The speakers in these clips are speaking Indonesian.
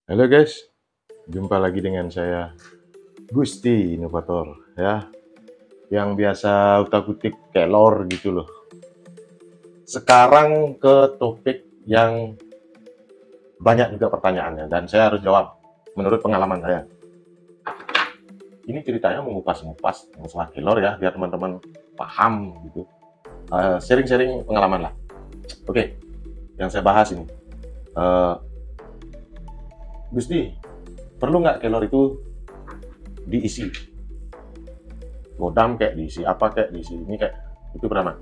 Halo guys, jumpa lagi dengan saya Gusti Inovator ya, yang biasa utak-utik kelor gitu loh. Sekarang ke topik yang banyak juga pertanyaannya dan saya harus jawab menurut pengalaman saya. Ini ceritanya mengupas-ngupas masalah kelor ya, biar teman-teman paham gitu. Sharing-sharing pengalaman lah. Oke, yang saya bahas ini. Gusti, perlu nggak kelor itu diisi? Godam kayak diisi, apa kayak diisi, ini kayak itu pertama.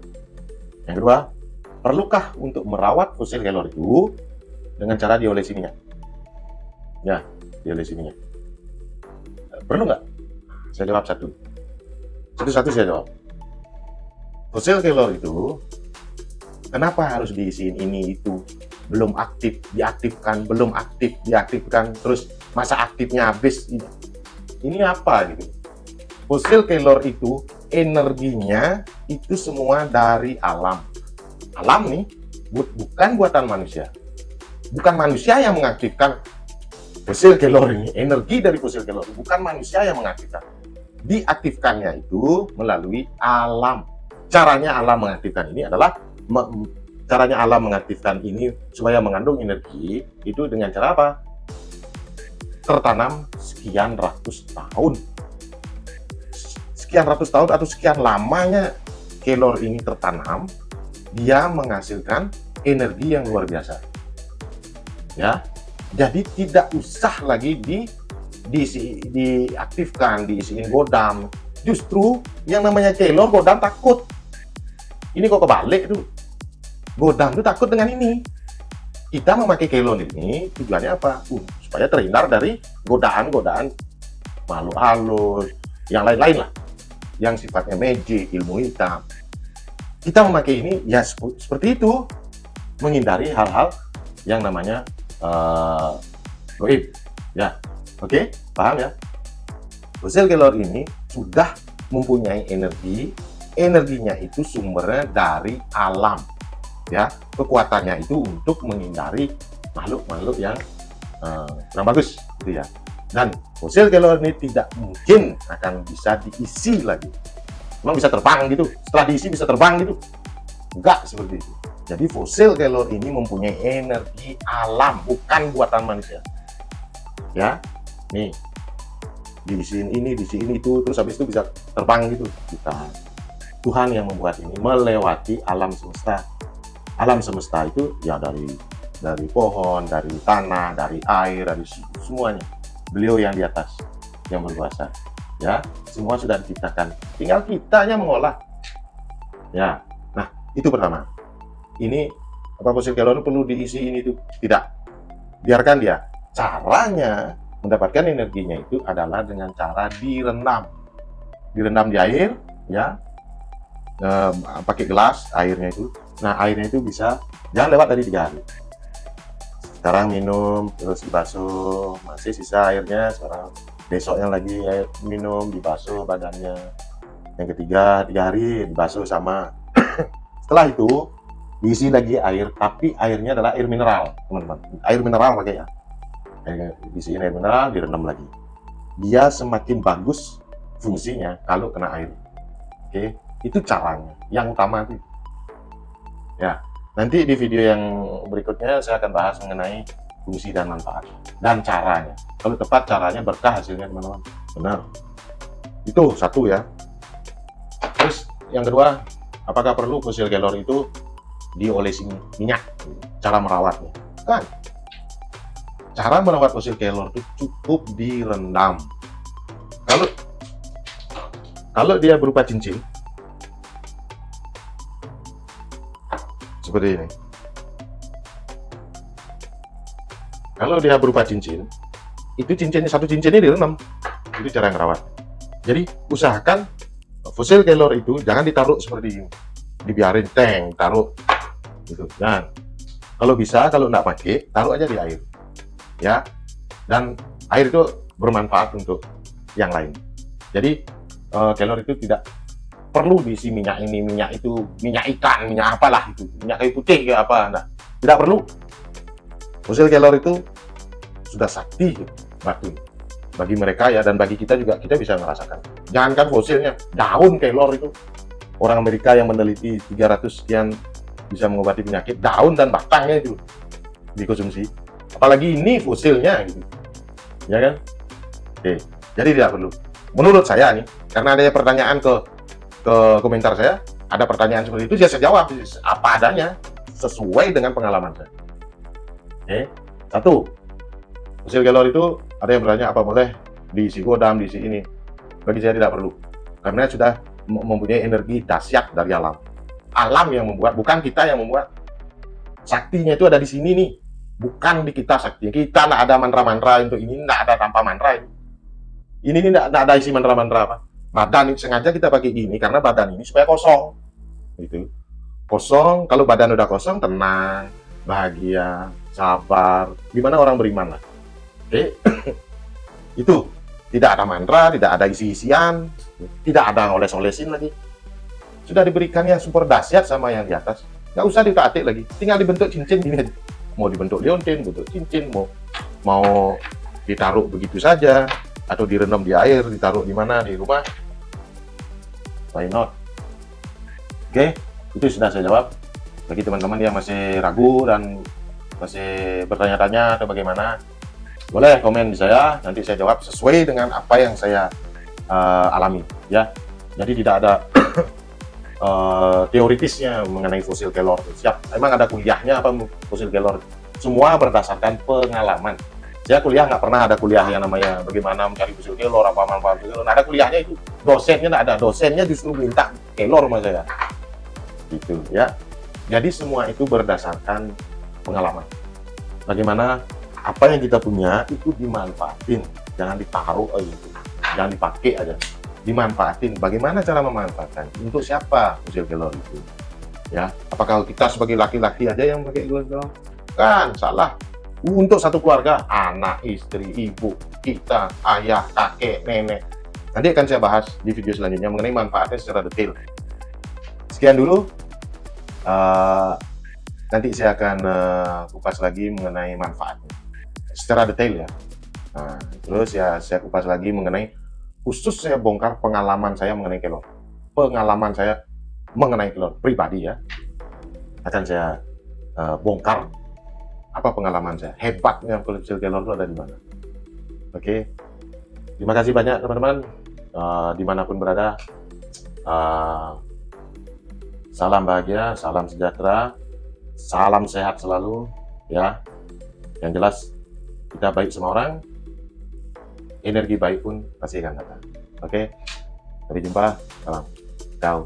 Yang kedua, perlukah untuk merawat fosil kelor itu dengan cara diolesi minyak? Ya, diolesi minyak. Perlu nggak? Saya jawab satu-satu saya jawab. Fosil kelor itu kenapa harus diisiin ini itu? Belum aktif, diaktifkan, belum aktif, diaktifkan, terus masa aktifnya habis. Ini apa gitu? Fosil kelor itu energinya itu semua dari alam. Alam nih bukan buatan manusia. Bukan manusia yang mengaktifkan fosil kelor ini. Energi dari fosil kelor bukan manusia yang mengaktifkan. Diaktifkannya itu melalui alam. Caranya alam mengaktifkan ini adalah caranya alam mengaktifkan ini supaya mengandung energi itu dengan cara apa? Tertanam sekian ratus tahun. Sekian ratus tahun atau sekian lamanya kelor ini tertanam, dia menghasilkan energi yang luar biasa. Ya. Jadi tidak usah lagi diaktifkan, diisiin godam. Justru yang namanya kelor, godam takut. Ini kok kebalik tuh. Godam itu takut dengan ini. Kita memakai kelor ini tujuannya apa? Supaya terhindar dari godaan-godaan makhluk halus, yang lain-lain lah, yang sifatnya magic, ilmu hitam. Kita memakai ini ya seperti itu, menghindari hal-hal yang namanya goib. Ya, oke, paham ya? Fosil kelor ini sudah mempunyai energi, energinya itu sumbernya dari alam. Ya, kekuatannya itu untuk menghindari makhluk-makhluk yang kurang bagus gitu ya. Dan fosil kelor ini tidak mungkin akan bisa diisi lagi. Memang bisa terbang gitu, setelah diisi bisa terbang gitu, enggak seperti itu. Jadi fosil kelor ini mempunyai energi alam, bukan buatan manusia ya. Nih, diisiin ini, diisiin itu, terus habis itu bisa terbang gitu. Tuhan yang membuat ini melewati alam semesta. Alam semesta itu ya dari pohon, dari tanah, dari air, dari semuanya. Beliau yang di atas, yang berkuasa. Ya, semua sudah diciptakan. Tinggal kitanya mengolah. Ya, nah itu pertama. Ini apa fosil kelor perlu diisi ini itu? Tidak. Biarkan dia. Caranya mendapatkan energinya itu adalah dengan cara direndam. Direndam di air, ya. Pakai gelas airnya itu. Nah, airnya itu bisa jangan lewat dari 3 hari. Sekarang minum, terus dibasuh, masih sisa airnya, sekarang besoknya lagi minum, dibasuh badannya. Yang ketiga, 3 hari dibasuh sama. Setelah itu diisi lagi air, tapi airnya adalah air mineral, teman-teman. Air mineral pakai ya. Diisiin air mineral, direndam lagi. Dia semakin bagus fungsinya kalau kena air. Oke, itu caranya. Yang utama itu. Ya, nanti di video yang berikutnya saya akan bahas mengenai fungsi dan manfaat dan caranya. Kalau tepat caranya berkah hasilnya teman-teman. Benar. Itu satu ya. Terus yang kedua, apakah perlu fosil kelor itu diolesi minyak? Cara merawatnya. Kan? Cara merawat fosil kelor itu cukup direndam. Kalau dia berupa cincin seperti ini. Kalau dia berupa cincin, itu cincinnya satu cincinnya direndam. Itu cara ngerawat. Jadi usahakan fosil kelor itu jangan ditaruh seperti ini, dibiarin taruh gitu. Nah, kalau bisa kalau nggak pakai, taruh aja di air, ya. Dan air itu bermanfaat untuk yang lain. Jadi kelor itu tidak perlu diisi minyak ini, minyak itu, minyak ikan, minyak apalah itu, minyak kayu putih kayak apa, nah, tidak perlu. Fosil kelor itu sudah sakti batu bagi mereka ya, dan bagi kita juga, kita bisa merasakan. Jangankan fosilnya, daun kelor itu orang Amerika yang meneliti 300 sekian bisa mengobati penyakit, daun dan batangnya itu dikonsumsi, apalagi ini fosilnya gitu, ya kan? Oke, jadi tidak perlu. Menurut saya nih, karena ada pertanyaan ke komentar saya, ada pertanyaan seperti itu, saya jawab apa adanya sesuai dengan pengalaman saya. Oke, satu, fosil kelor itu ada yang bertanya apa boleh diisi godam, diisi ini. Bagi saya tidak perlu, karena sudah mempunyai energi dahsyat dari alam. Alam yang membuat, bukan kita yang membuat. Saktinya itu ada di sini nih, bukan di kita sakti. Kita tidak ada mantra-mantra untuk ini, tidak ada tanpa mantra ini. Ini tidak ada isi mantra-mantra apa. Badan ini sengaja kita pakai ini karena badan ini supaya kosong. Gitu. Kosong, kalau badan udah kosong, tenang, bahagia, sabar. Gimana orang beriman lah. Oke. Itu tidak ada mantra, tidak ada isi-isian, tidak ada oles-olesin lagi. Sudah diberikan yang super dahsyat sama yang di atas. Nggak usah ditaati lagi, tinggal dibentuk cincin gini aja. Mau dibentuk liontin, bentuk cincin, mau ditaruh begitu saja, atau direndam di air, ditaruh di mana, di rumah. Why not? Oke, itu sudah saya jawab. Bagi teman-teman yang masih ragu dan masih bertanya-tanya atau bagaimana, boleh komen di saya, nanti saya jawab sesuai dengan apa yang saya alami, ya. Jadi tidak ada teoritisnya mengenai fosil kelor. Siap, emang ada kuliahnya apa fosil kelor? Semua berdasarkan pengalaman. Saya kuliah nggak pernah ada kuliah yang namanya bagaimana mencari fosil kelor, apa manfaat fosil kelor. Nggak ada kuliahnya itu. Dosennya nggak ada. Dosennya justru minta kelor sama saya. Gitu ya. Jadi semua itu berdasarkan pengalaman. Bagaimana apa yang kita punya itu dimanfaatin, jangan ditaruh aja itu, jangan dipakai aja, dimanfaatin. Bagaimana cara memanfaatkan? Untuk siapa fosil kelor itu? Ya, apakah kita sebagai laki-laki aja yang pakai fosil kelor? Kan salah. Untuk satu keluarga, anak, istri, ibu, kita, ayah, kakek, nenek. Nanti akan saya bahas di video selanjutnya mengenai manfaatnya secara detail. Sekian dulu. Nanti saya akan kupas lagi mengenai manfaatnya secara detail ya. Nah, terus ya saya kupas lagi mengenai, khusus saya bongkar pengalaman saya mengenai kelor. Pengalaman saya mengenai kelor pribadi ya. Akan saya bongkar apa pengalaman saya. Hebatnya fosil kelor itu ada di mana. Oke. Terima kasih banyak teman-teman. Dimanapun berada. Salam bahagia, salam sejahtera, salam sehat selalu ya. Yang jelas kita baik sama orang, energi baik pun pasti akan datang. Oke, sampai jumpa, salam, ciao.